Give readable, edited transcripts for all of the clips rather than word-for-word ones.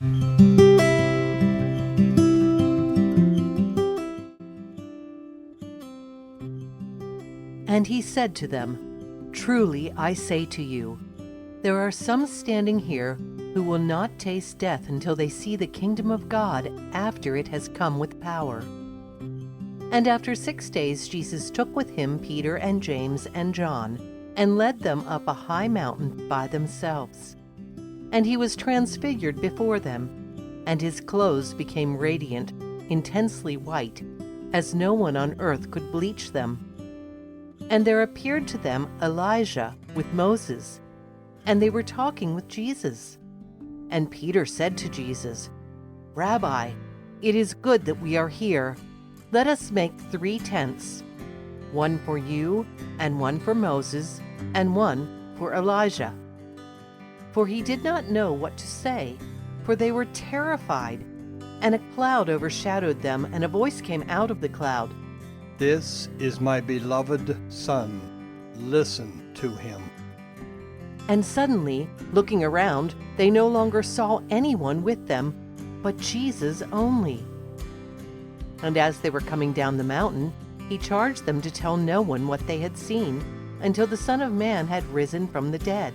And he said to them, "Truly I say to you, there are some standing here who will not taste death until they see the kingdom of God after it has come with power." And after 6 days Jesus took with him Peter and James and John, and led them up a high mountain by themselves. And he was transfigured before them, and his clothes became radiant, intensely white, as no one on earth could bleach them. And there appeared to them Elijah with Moses, and they were talking with Jesus. And Peter said to Jesus, "Rabbi, it is good that we are here. Let us make 3 tents, one for you, and one for Moses, and one for Elijah." For he did not know what to say, for they were terrified. And a cloud overshadowed them, and a voice came out of the cloud, "This is my beloved Son. Listen to him." And suddenly, looking around, they no longer saw anyone with them, but Jesus only. And as they were coming down the mountain, he charged them to tell no one what they had seen, until the Son of Man had risen from the dead.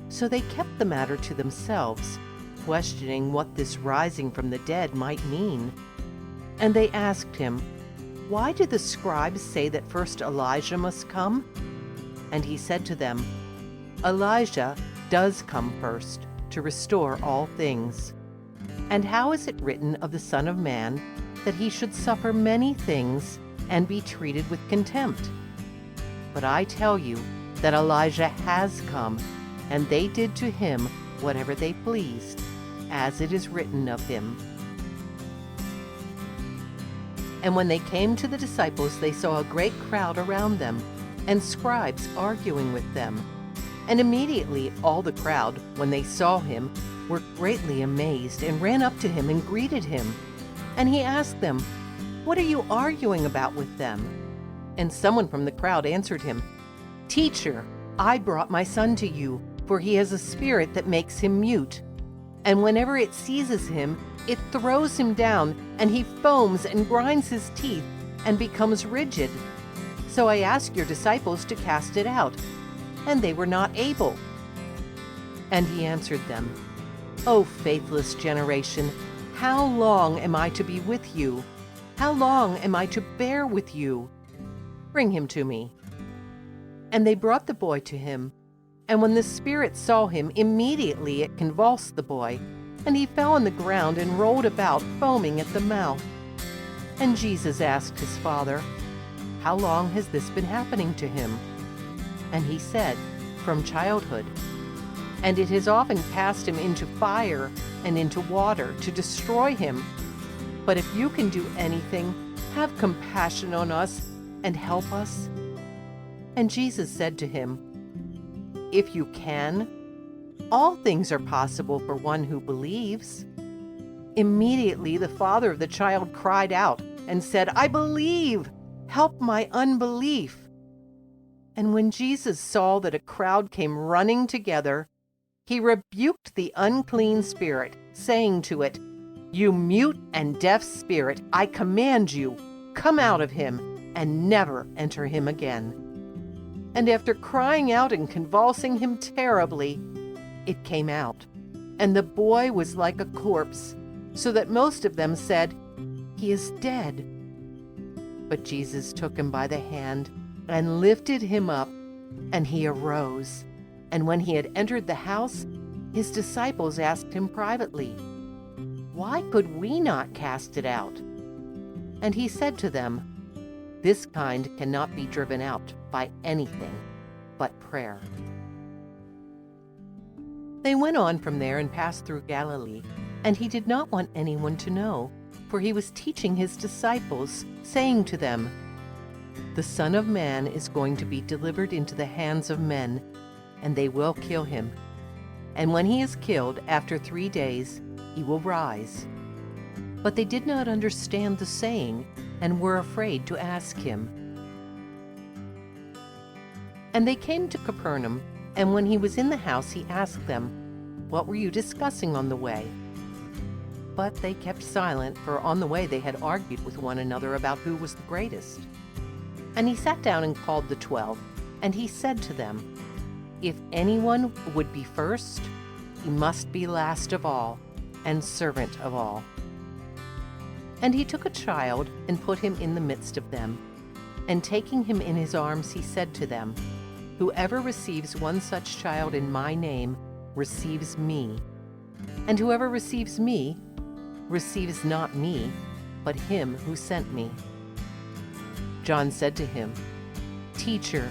So they kept the matter to themselves, questioning what this rising from the dead might mean. And they asked him, "Why do the scribes say that first Elijah must come?" And he said to them, "Elijah does come first to restore all things. And how is it written of the Son of Man that he should suffer many things and be treated with contempt? But I tell you that Elijah has come, and they did to him whatever they pleased, as it is written of him." And when they came to the disciples, they saw a great crowd around them, and scribes arguing with them. And immediately all the crowd, when they saw him, were greatly amazed, and ran up to him and greeted him. And he asked them, "What are you arguing about with them?" And someone from the crowd answered him, "Teacher, I brought my son to you, for he has a spirit that makes him mute. And whenever it seizes him, it throws him down, and he foams and grinds his teeth and becomes rigid. So I asked your disciples to cast it out, and they were not able." And he answered them, "O faithless generation, how long am I to be with you? How long am I to bear with you? Bring him to me." And they brought the boy to him. And when the spirit saw him, immediately it convulsed the boy, and he fell on the ground and rolled about, foaming at the mouth. And Jesus asked his father, "How long has this been happening to him?" And he said, "From childhood. And it has often cast him into fire and into water to destroy him. But if you can do anything, have compassion on us and help us." And Jesus said to him, "If you can, all things are possible for one who believes." Immediately the father of the child cried out and said, "I believe, help my unbelief." And when Jesus saw that a crowd came running together, he rebuked the unclean spirit, saying to it, "You mute and deaf spirit, I command you, come out of him and never enter him again." And after crying out and convulsing him terribly, it came out, and the boy was like a corpse, so that most of them said, "He is dead." But Jesus took him by the hand and lifted him up, and he arose. And when he had entered the house, his disciples asked him privately, "Why could we not cast it out?" And he said to them, "This kind cannot be driven out by anything but prayer." They went on from there and passed through Galilee, and he did not want anyone to know, for he was teaching his disciples, saying to them, "The Son of Man is going to be delivered into the hands of men, and they will kill him. And when he is killed, after 3 days, he will rise." But they did not understand the saying, and were afraid to ask him. And they came to Capernaum, and when he was in the house, he asked them, "What were you discussing on the way?" But they kept silent, for on the way they had argued with one another about who was the greatest. And he sat down and called the 12, and he said to them, "If anyone would be first, he must be last of all, and servant of all." And he took a child and put him in the midst of them. And taking him in his arms, he said to them, "Whoever receives one such child in my name receives me. And whoever receives me receives not me, but him who sent me." John said to him, "Teacher,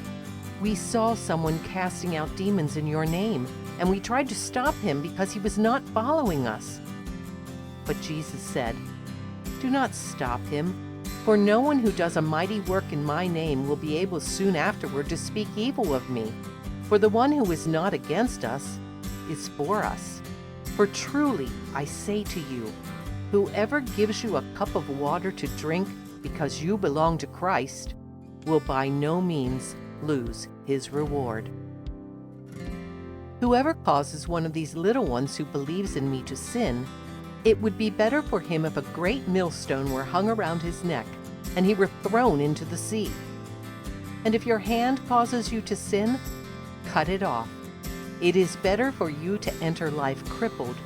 we saw someone casting out demons in your name, and we tried to stop him because he was not following us." But Jesus said, "Do not stop him, for no one who does a mighty work in my name will be able soon afterward to speak evil of me. For the one who is not against us is for us. For truly I say to you, whoever gives you a cup of water to drink because you belong to Christ will by no means lose his reward. Whoever causes one of these little ones who believes in me to sin, it would be better for him if a great millstone were hung around his neck and he were thrown into the sea. And if your hand causes you to sin, cut it off. It is better for you to enter life crippled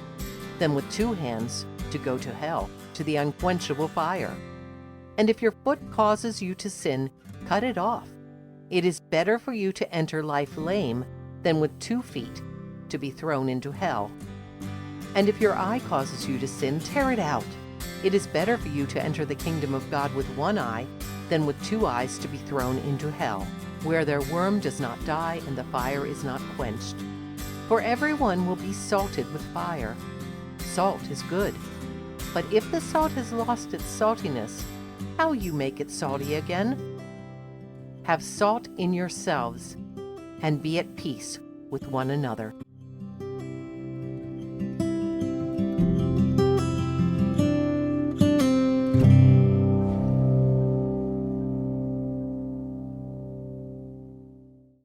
than with 2 hands to go to hell, to the unquenchable fire. And if your foot causes you to sin, cut it off. It is better for you to enter life lame than with 2 feet to be thrown into hell. And if your eye causes you to sin, tear it out. It is better for you to enter the kingdom of God with 1 eye than with 2 eyes to be thrown into hell, where their worm does not die and the fire is not quenched. For everyone will be salted with fire. Salt is good. But if the salt has lost its saltiness, how will you make it salty again? Have salt in yourselves, and be at peace with one another."